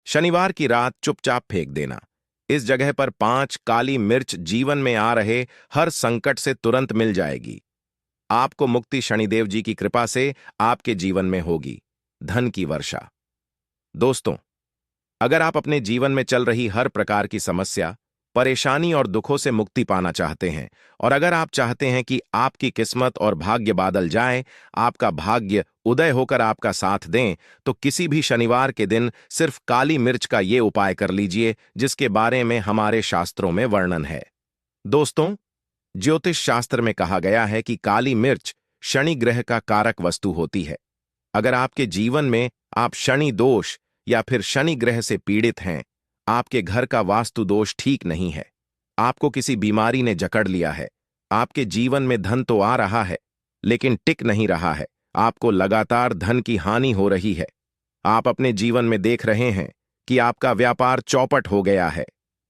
शनिवार की रात चुपचाप फेंक देना। इस जगह पर 5 काली मिर्च जीवन में आ रहे हर संकट से तुरंत मिल जाएगी। आपको मुक्ति शनिदेव जी की कृपा से आपके जीवन में होगी। धन की वर्षा। दोस्तों, अगर आप अपने जीवन में चल रही हर प्रकार की समस्या, परेशानी और दुखों से मुक्ति पाना चाहते हैं, और अगर आप चाहते हैं कि आपकी किस्मत और भाग्य बादल जाए, आपका भाग्य उदय होकर आपका साथ दें, तो किसी भी शनिवार के दिन सिर्फ काली मिर्च का ये उपाय कर लीजिए, जिसके बारे में हमारे शास्त्रों में वर्णन है। दोस्तों, ज्योतिष शास्त्र में कहा गया है कि काली मिर्च शनि ग्रह का कारक वस्तु होती है। अगर आपके जीवन में आप शनि दोष या फिर शनि ग्रह से पीड़ित हैं, आपके घर का वास्तु दोष ठीक नहीं है, आपको किसी बीमारी ने जकड़ लिया है, आपके जीवन में धन तो आ रहा है लेकिन टिक नहीं रहा है, आपको लगातार धन की हानि हो रही है, आप अपने जीवन में देख रहे हैं कि आपका व्यापार चौपट हो गया है,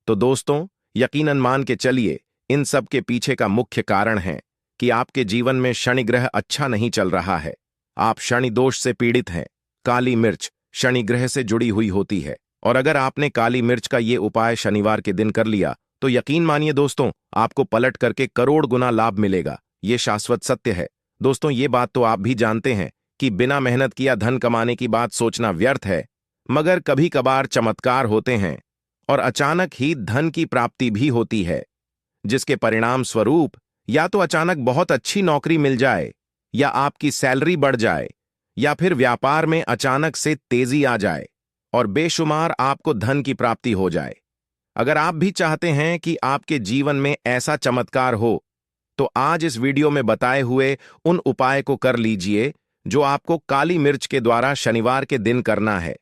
तो दोस्तों, यकीनन मान के चलिए इन सब के पीछे का मुख्य कारण है कि आपके जीवन में शनि ग्रह अच्छा नहीं चल रहा है। आप शनि दोष से पीड़ित हैं। काली मिर्च शनि ग्रह से जुड़ी हुई होती है, और अगर आपने काली मिर्च का ये उपाय शनिवार के दिन कर लिया तो यकीन मानिए दोस्तों, आपको पलट करके करोड़ गुना लाभ मिलेगा। ये शाश्वत सत्य है। दोस्तों, ये बात तो आप भी जानते हैं कि बिना मेहनत किया धन कमाने की बात सोचना व्यर्थ है, मगर कभी कभार चमत्कार होते हैं और अचानक ही धन की प्राप्ति भी होती है, जिसके परिणाम स्वरूप या तो अचानक बहुत अच्छी नौकरी मिल जाए, या आपकी सैलरी बढ़ जाए, या फिर व्यापार में अचानक से तेजी आ जाए और बेशुमार आपको धन की प्राप्ति हो जाए। अगर आप भी चाहते हैं कि आपके जीवन में ऐसा चमत्कार हो, तो आज इस वीडियो में बताए हुए उन उपाय को कर लीजिए जो आपको काली मिर्च के द्वारा शनिवार के दिन करना है,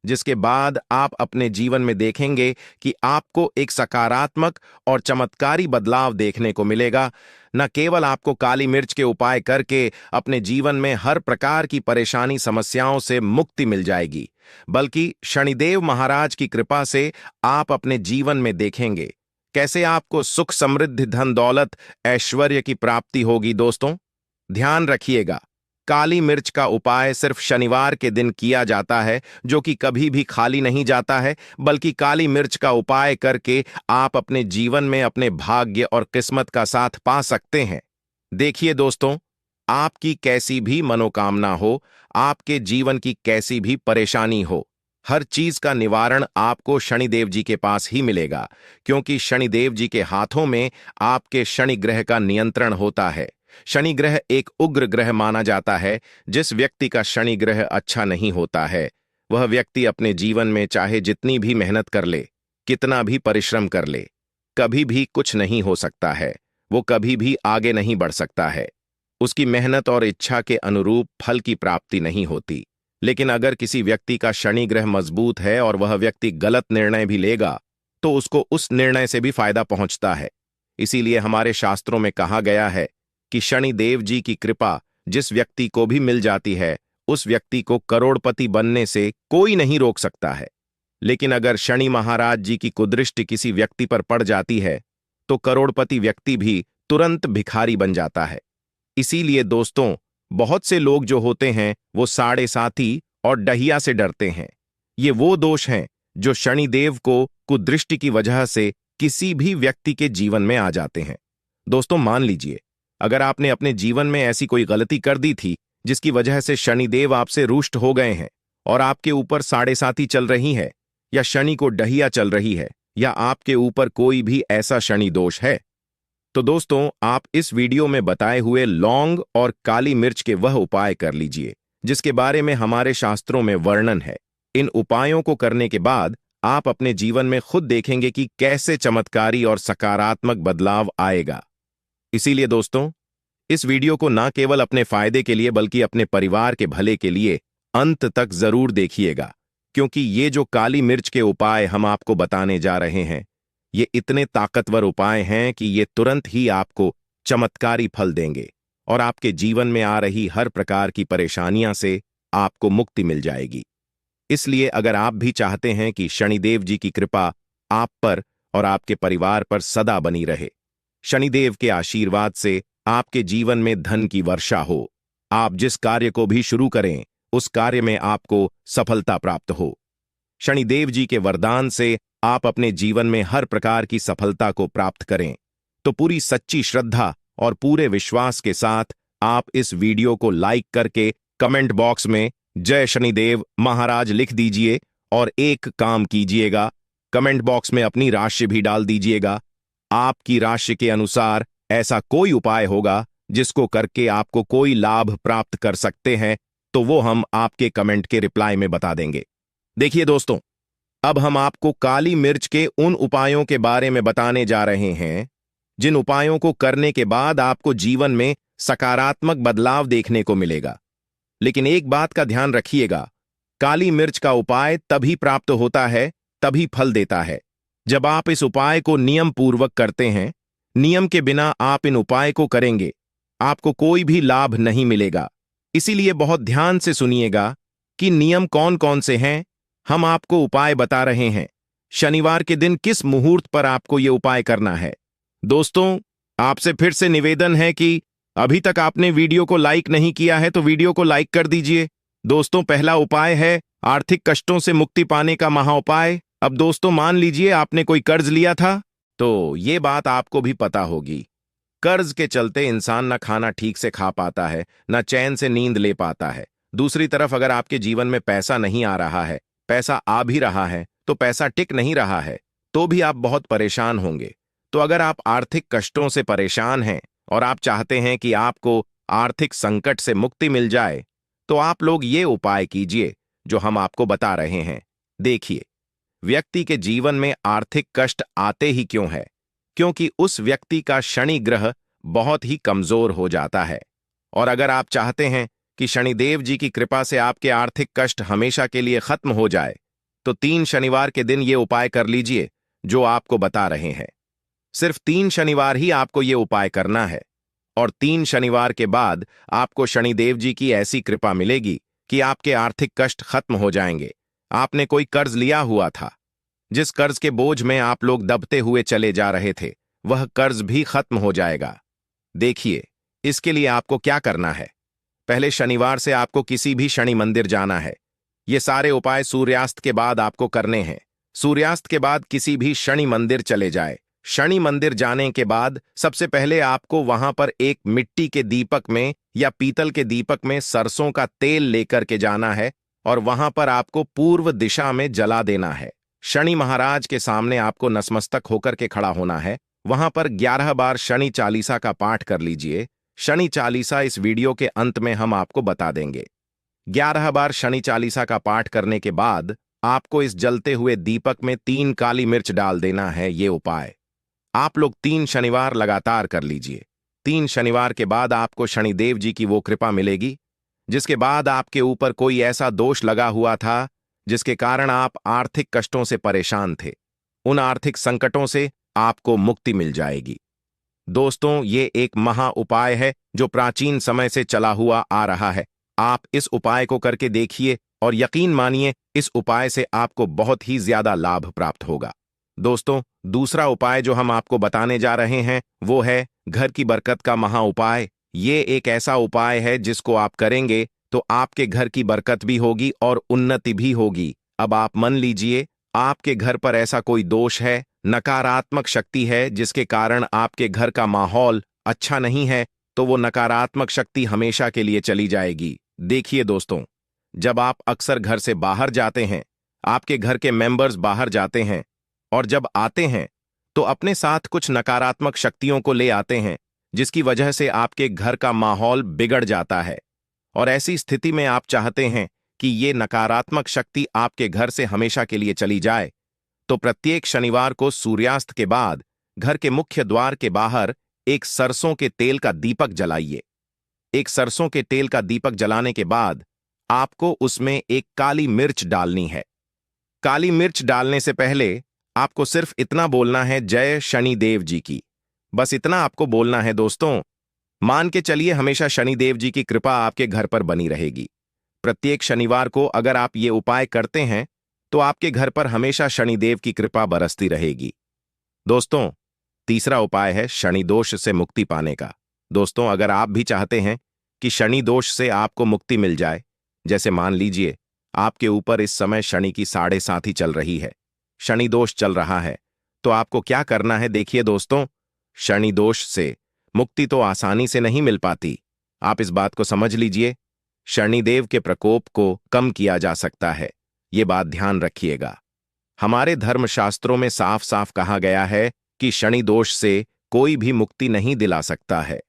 जिसके बाद आप अपने जीवन में देखेंगे कि आपको एक सकारात्मक और चमत्कारी बदलाव देखने को मिलेगा। न केवल आपको काली मिर्च के उपाय करके अपने जीवन में हर प्रकार की परेशानी समस्याओं से मुक्ति मिल जाएगी, बल्कि शनिदेव महाराज की कृपा से आप अपने जीवन में देखेंगे कैसे आपको सुख समृद्धि धन दौलत ऐश्वर्य की प्राप्ति होगी। दोस्तों, ध्यान रखिएगा, काली मिर्च का उपाय सिर्फ शनिवार के दिन किया जाता है, जो कि कभी भी खाली नहीं जाता है, बल्कि काली मिर्च का उपाय करके आप अपने जीवन में अपने भाग्य और किस्मत का साथ पा सकते हैं। देखिए दोस्तों, आपकी कैसी भी मनोकामना हो, आपके जीवन की कैसी भी परेशानी हो, हर चीज का निवारण आपको शनिदेव जी के पास ही मिलेगा, क्योंकि शनिदेव जी के हाथों में आपके शनि ग्रह का नियंत्रण होता है। शनि ग्रह एक उग्र ग्रह माना जाता है। जिस व्यक्ति का शनि ग्रह अच्छा नहीं होता है, वह व्यक्ति अपने जीवन में चाहे जितनी भी मेहनत कर ले, कितना भी परिश्रम कर ले, कभी भी कुछ नहीं हो सकता है। वो कभी भी आगे नहीं बढ़ सकता है। उसकी मेहनत और इच्छा के अनुरूप फल की प्राप्ति नहीं होती। लेकिन अगर किसी व्यक्ति का शनि ग्रह मजबूत है और वह व्यक्ति गलत निर्णय भी लेगा, तो उसको उस निर्णय से भी फायदा पहुंचता है। इसीलिए हमारे शास्त्रों में कहा गया है कि शनि देव जी की कृपा जिस व्यक्ति को भी मिल जाती है, उस व्यक्ति को करोड़पति बनने से कोई नहीं रोक सकता है। लेकिन अगर शनि महाराज जी की कुदृष्टि किसी व्यक्ति पर पड़ जाती है, तो करोड़पति व्यक्ति भी तुरंत भिखारी बन जाता है। इसीलिए दोस्तों, बहुत से लोग जो होते हैं वो साढ़े साती और डहिया से डरते हैं। ये वो दोष हैं जो शनिदेव को कुदृष्टि की वजह से किसी भी व्यक्ति के जीवन में आ जाते हैं। दोस्तों, मान लीजिए अगर आपने अपने जीवन में ऐसी कोई गलती कर दी थी जिसकी वजह से शनिदेव आपसे रुष्ट हो गए हैं और आपके ऊपर साढ़े साती चल रही है, या शनि को डहिया चल रही है, या आपके ऊपर कोई भी ऐसा शनि दोष है, तो दोस्तों, आप इस वीडियो में बताए हुए लौंग और काली मिर्च के वह उपाय कर लीजिए जिसके बारे में हमारे शास्त्रों में वर्णन है। इन उपायों को करने के बाद आप अपने जीवन में खुद देखेंगे कि कैसे चमत्कारी और सकारात्मक बदलाव आएगा। इसीलिए दोस्तों, इस वीडियो को ना केवल अपने फायदे के लिए बल्कि अपने परिवार के भले के लिए अंत तक जरूर देखिएगा, क्योंकि ये जो काली मिर्च के उपाय हम आपको बताने जा रहे हैं, ये इतने ताकतवर उपाय हैं कि ये तुरंत ही आपको चमत्कारी फल देंगे और आपके जीवन में आ रही हर प्रकार की परेशानियां से आपको मुक्ति मिल जाएगी। इसलिए अगर आप भी चाहते हैं कि शनिदेव जी की कृपा आप पर और आपके परिवार पर सदा बनी रहे, शनिदेव के आशीर्वाद से आपके जीवन में धन की वर्षा हो, आप जिस कार्य को भी शुरू करें उस कार्य में आपको सफलता प्राप्त हो, शनिदेव जी के वरदान से आप अपने जीवन में हर प्रकार की सफलता को प्राप्त करें, तो पूरी सच्ची श्रद्धा और पूरे विश्वास के साथ आप इस वीडियो को लाइक करके कमेंट बॉक्स में जय शनिदेव महाराज लिख दीजिए और एक काम कीजिएगा, कमेंट बॉक्स में अपनी राशि भी डाल दीजिएगा। आपकी राशि के अनुसार ऐसा कोई उपाय होगा जिसको करके आपको कोई लाभ प्राप्त कर सकते हैं, तो वो हम आपके कमेंट के रिप्लाई में बता देंगे। देखिए दोस्तों, अब हम आपको काली मिर्च के उन उपायों के बारे में बताने जा रहे हैं जिन उपायों को करने के बाद आपको जीवन में सकारात्मक बदलाव देखने को मिलेगा। लेकिन एक बात का ध्यान रखिएगा, काली मिर्च का उपाय तभी प्राप्त होता है, तभी फल देता है, जब आप इस उपाय को नियम पूर्वक करते हैं। नियम के बिना आप इन उपाय को करेंगे, आपको कोई भी लाभ नहीं मिलेगा। इसीलिए बहुत ध्यान से सुनिएगा कि नियम कौन कौन से हैं। हम आपको उपाय बता रहे हैं, शनिवार के दिन किस मुहूर्त पर आपको ये उपाय करना है। दोस्तों, आपसे फिर से निवेदन है कि अभी तक आपने वीडियो को लाइक नहीं किया है तो वीडियो को लाइक कर दीजिए। दोस्तों, पहला उपाय है आर्थिक कष्टों से मुक्ति पाने का महाउपाय। अब दोस्तों, मान लीजिए आपने कोई कर्ज लिया था, तो ये बात आपको भी पता होगी। कर्ज के चलते इंसान न खाना ठीक से खा पाता है, न चैन से नींद ले पाता है। दूसरी तरफ अगर आपके जीवन में पैसा नहीं आ रहा है, पैसा आ भी रहा है तो पैसा टिक नहीं रहा है, तो भी आप बहुत परेशान होंगे। तो अगर आप आर्थिक कष्टों से परेशान हैं और आप चाहते हैं कि आपको आर्थिक संकट से मुक्ति मिल जाए, तो आप लोग ये उपाय कीजिए जो हम आपको बता रहे हैं। देखिए, व्यक्ति के जीवन में आर्थिक कष्ट आते ही क्यों है? क्योंकि उस व्यक्ति का शनि ग्रह बहुत ही कमजोर हो जाता है। और अगर आप चाहते हैं कि शनिदेव जी की कृपा से आपके आर्थिक कष्ट हमेशा के लिए खत्म हो जाए, तो 3 शनिवार के दिन ये उपाय कर लीजिए जो आपको बता रहे हैं। सिर्फ 3 शनिवार ही आपको ये उपाय करना है, और 3 शनिवार के बाद आपको शनिदेव जी की ऐसी कृपा मिलेगी कि आपके आर्थिक कष्ट खत्म हो जाएंगे। आपने कोई कर्ज लिया हुआ था, जिस कर्ज के बोझ में आप लोग दबते हुए चले जा रहे थे, वह कर्ज भी खत्म हो जाएगा। देखिए, इसके लिए आपको क्या करना है। पहले शनिवार से आपको किसी भी शनि मंदिर जाना है। ये सारे उपाय सूर्यास्त के बाद आपको करने हैं। सूर्यास्त के बाद किसी भी शनि मंदिर चले जाए। शनि मंदिर जाने के बाद सबसे पहले आपको वहां पर एक मिट्टी के दीपक में या पीतल के दीपक में सरसों का तेल लेकर के जाना है और वहां पर आपको पूर्व दिशा में जला देना है। शनि महाराज के सामने आपको नतमस्तक होकर के खड़ा होना है। वहां पर 11 बार शनि चालीसा का पाठ कर लीजिए। शनि चालीसा इस वीडियो के अंत में हम आपको बता देंगे। 11 बार शनि चालीसा का पाठ करने के बाद आपको इस जलते हुए दीपक में 3 काली मिर्च डाल देना है। ये उपाय आप लोग 3 शनिवार लगातार कर लीजिए। 3 शनिवार के बाद आपको शनिदेव जी की वो कृपा मिलेगी जिसके बाद आपके ऊपर कोई ऐसा दोष लगा हुआ था जिसके कारण आप आर्थिक कष्टों से परेशान थे, उन आर्थिक संकटों से आपको मुक्ति मिल जाएगी। दोस्तों, ये एक महा उपाय है जो प्राचीन समय से चला हुआ आ रहा है। आप इस उपाय को करके देखिए और यकीन मानिए, इस उपाय से आपको बहुत ही ज्यादा लाभ प्राप्त होगा। दोस्तों, दूसरा उपाय जो हम आपको बताने जा रहे हैं वो है घर की बरकत का महा उपाय। ये एक ऐसा उपाय है जिसको आप करेंगे तो आपके घर की बरकत भी होगी और उन्नति भी होगी। अब आप मान लीजिए आपके घर पर ऐसा कोई दोष है, नकारात्मक शक्ति है जिसके कारण आपके घर का माहौल अच्छा नहीं है, तो वो नकारात्मक शक्ति हमेशा के लिए चली जाएगी। देखिए दोस्तों, जब आप अक्सर घर से बाहर जाते हैं, आपके घर के मेंबर्स बाहर जाते हैं और जब आते हैं तो अपने साथ कुछ नकारात्मक शक्तियों को ले आते हैं, जिसकी वजह से आपके घर का माहौल बिगड़ जाता है। और ऐसी स्थिति में आप चाहते हैं कि ये नकारात्मक शक्ति आपके घर से हमेशा के लिए चली जाए, तो प्रत्येक शनिवार को सूर्यास्त के बाद घर के मुख्य द्वार के बाहर एक सरसों के तेल का दीपक जलाइए। एक सरसों के तेल का दीपक जलाने के बाद आपको उसमें एक काली मिर्च डालनी है। काली मिर्च डालने से पहले आपको सिर्फ इतना बोलना है, जय शनिदेव जी की। बस इतना आपको बोलना है दोस्तों। मान के चलिए हमेशा शनिदेव जी की कृपा आपके घर पर बनी रहेगी। प्रत्येक शनिवार को अगर आप ये उपाय करते हैं तो आपके घर पर हमेशा शनिदेव की कृपा बरसती रहेगी। दोस्तों, तीसरा उपाय है शनि दोष से मुक्ति पाने का। दोस्तों, अगर आप भी चाहते हैं कि शनि दोष से आपको मुक्ति मिल जाए, जैसे मान लीजिए आपके ऊपर इस समय शनि की 7.5 चल रही है, शनि दोष चल रहा है। तो आपको क्या करना है देखिए दोस्तों, शनि दोष से मुक्ति तो आसानी से नहीं मिल पाती। आप इस बात को समझ लीजिए, शनिदेव के प्रकोप को कम किया जा सकता है, ये बात ध्यान रखिएगा। हमारे धर्मशास्त्रों में साफ साफ कहा गया है कि शनि दोष से कोई भी मुक्ति नहीं दिला सकता है।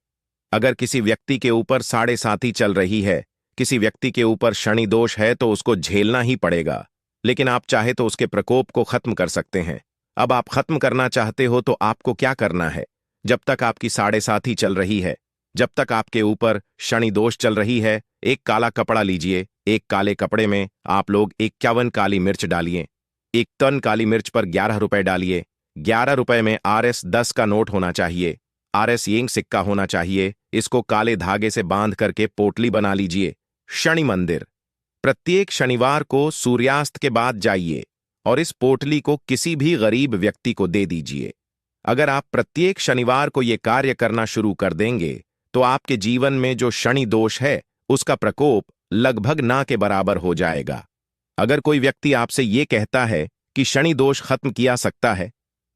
अगर किसी व्यक्ति के ऊपर 7.5 चल रही है, किसी व्यक्ति के ऊपर शनि दोष है, तो उसको झेलना ही पड़ेगा। लेकिन आप चाहे तो उसके प्रकोप को खत्म कर सकते हैं। अब आप खत्म करना चाहते हो तो आपको क्या करना है? जब तक आपकी 7.5 चल रही है, जब तक आपके ऊपर शनि दोष चल रही है, एक काला कपड़ा लीजिए। एक काले कपड़े में आप लोग 51 काली मिर्च डालिए। 1 टन काली मिर्च पर 11 रुपए डालिए। 11 रुपए में RS 10 का नोट होना चाहिए, RS येंग सिक्का होना चाहिए। इसको काले धागे से बांध करके पोटली बना लीजिए। शनि मंदिर प्रत्येक शनिवार को सूर्यास्त के बाद जाइए और इस पोटली को किसी भी गरीब व्यक्ति को दे दीजिए। अगर आप प्रत्येक शनिवार को यह कार्य करना शुरू कर देंगे तो आपके जीवन में जो शनि दोष है उसका प्रकोप लगभग ना के बराबर हो जाएगा। अगर कोई व्यक्ति आपसे यह कहता है कि शनि दोष खत्म किया सकता है,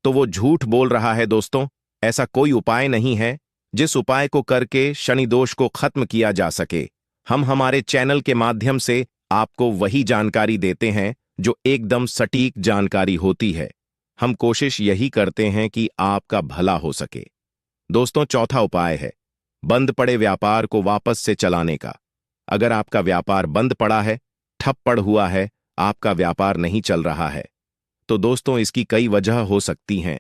तो वो झूठ बोल रहा है दोस्तों। ऐसा कोई उपाय नहीं है जिस उपाय को करके शनि दोष को खत्म किया जा सके। हम हमारे चैनल के माध्यम से आपको वही जानकारी देते हैं जो एकदम सटीक जानकारी होती है। हम कोशिश यही करते हैं कि आपका भला हो सके। दोस्तों, चौथा उपाय है बंद पड़े व्यापार को वापस से चलाने का। अगर आपका व्यापार बंद पड़ा है, ठप पड़ हुआ है, आपका व्यापार नहीं चल रहा है, तो दोस्तों इसकी कई वजह हो सकती हैं।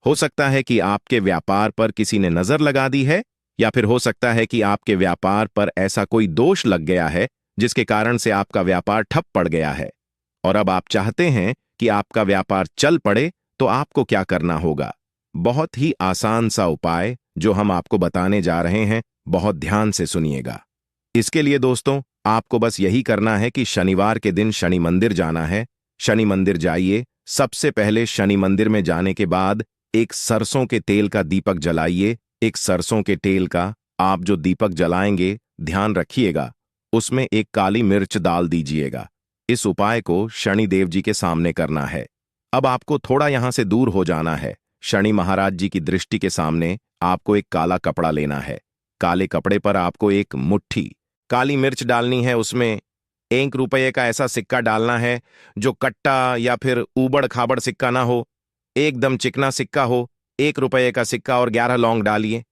हो सकता है कि आपके व्यापार पर किसी ने नजर लगा दी है, या फिर हो सकता है कि आपके व्यापार पर ऐसा कोई दोष लग गया है जिसके कारण से आपका व्यापार ठप पड़ गया है। और अब आप चाहते हैं कि आपका व्यापार चल पड़े, तो आपको क्या करना होगा? बहुत ही आसान सा उपाय जो हम आपको बताने जा रहे हैं, बहुत ध्यान से सुनिएगा। इसके लिए दोस्तों आपको बस यही करना है कि शनिवार के दिन शनि मंदिर जाना है। शनि मंदिर जाइए। सबसे पहले शनि मंदिर में जाने के बाद एक सरसों के तेल का दीपक जलाइए। एक सरसों के तेल का आप जो दीपक जलाएंगे, ध्यान रखिएगा उसमें एक काली मिर्च डाल दीजिएगा। इस उपाय को शनिदेव जी के सामने करना है। अब आपको थोड़ा यहां से दूर हो जाना है। शनि महाराज जी की दृष्टि के सामने आपको एक काला कपड़ा लेना है। काले कपड़े पर आपको एक मुट्ठी काली मिर्च डालनी है। उसमें 1 रुपये का ऐसा सिक्का डालना है जो कट्टा या फिर ऊबड़ खाबड़ सिक्का ना हो, एकदम चिकना सिक्का हो। 1 रुपये का सिक्का और 11 लौंग डालिए।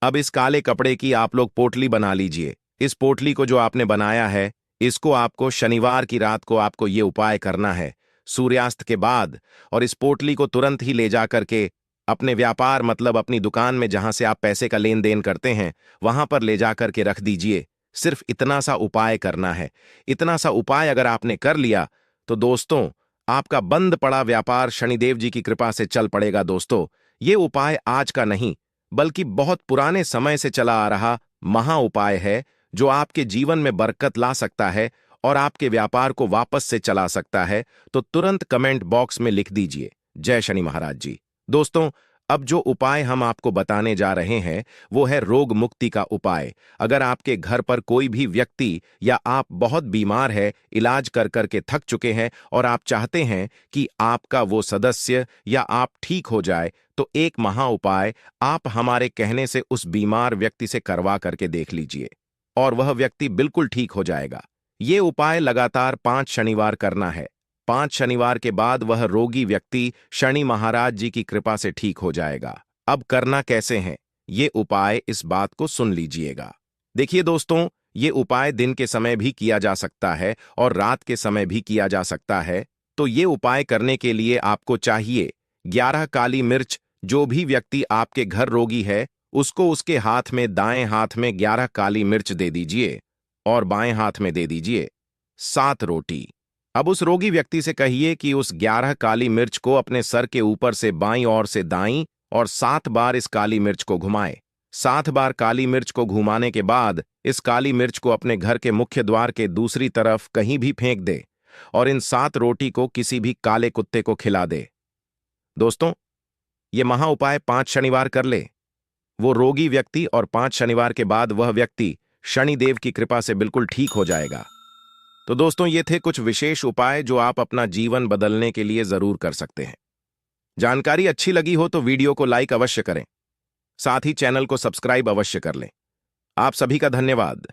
अब इस काले कपड़े की आप लोग पोटली बना लीजिए। इस पोटली को जो आपने बनाया है, इसको आपको शनिवार की रात को आपको ये उपाय करना है सूर्यास्त के बाद। और इस पोटली को तुरंत ही ले जा करके अपने व्यापार मतलब अपनी दुकान में जहां से आप पैसे का लेन देन करते हैं, वहां पर ले जा करके रख दीजिए। सिर्फ इतना सा उपाय करना है। इतना सा उपाय अगर आपने कर लिया तो दोस्तों आपका बंद पड़ा व्यापार शनिदेव जी की कृपा से चल पड़ेगा। दोस्तों, ये उपाय आज का नहीं बल्कि बहुत पुराने समय से चला आ रहा महा उपाय है जो आपके जीवन में बरकत ला सकता है और आपके व्यापार को वापस से चला सकता है। तो तुरंत कमेंट बॉक्स में लिख दीजिए, जय शनि महाराज जी। दोस्तों, अब जो उपाय हम आपको बताने जा रहे हैं वो है रोग मुक्ति का उपाय। अगर आपके घर पर कोई भी व्यक्ति या आप बहुत बीमार है, इलाज कर करके थक चुके हैं और आप चाहते हैं कि आपका वो सदस्य या आप ठीक हो जाए, तो एक महा उपाय आप हमारे कहने से उस बीमार व्यक्ति से करवा करके देख लीजिए और वह व्यक्ति बिल्कुल ठीक हो जाएगा। ये उपाय लगातार 5 शनिवार करना है। 5 शनिवार के बाद वह रोगी व्यक्ति शनि महाराज जी की कृपा से ठीक हो जाएगा। अब करना कैसे है, ये उपाय इस बात को सुन लीजिएगा। देखिए दोस्तों, ये उपाय दिन के समय भी किया जा सकता है और रात के समय भी किया जा सकता है। तो ये उपाय करने के लिए आपको चाहिए 11 काली मिर्च। जो भी व्यक्ति आपके घर रोगी है, उसको उसके हाथ में दाएं हाथ में 11 काली मिर्च दे दीजिए और बाएं हाथ में दे दीजिए 7 रोटी। अब उस रोगी व्यक्ति से कहिए कि उस 11 काली मिर्च को अपने सर के ऊपर से बाईं ओर से दाईं और 7 बार इस काली मिर्च को घुमाए। 7 बार काली मिर्च को घुमाने के बाद इस काली मिर्च को अपने घर के मुख्य द्वार के दूसरी तरफ कहीं भी फेंक दे और इन 7 रोटी को किसी भी काले कुत्ते को खिला दे। दोस्तों, ये महा उपाय 5 शनिवार कर ले वो रोगी व्यक्ति और 5 शनिवार के बाद वह व्यक्ति शनिदेव की कृपा से बिल्कुल ठीक हो जाएगा। तो दोस्तों, ये थे कुछ विशेष उपाय जो आप अपना जीवन बदलने के लिए जरूर कर सकते हैं। जानकारी अच्छी लगी हो तो वीडियो को लाइक अवश्य करें। साथ ही चैनल को सब्सक्राइब अवश्य कर लें। आप सभी का धन्यवाद।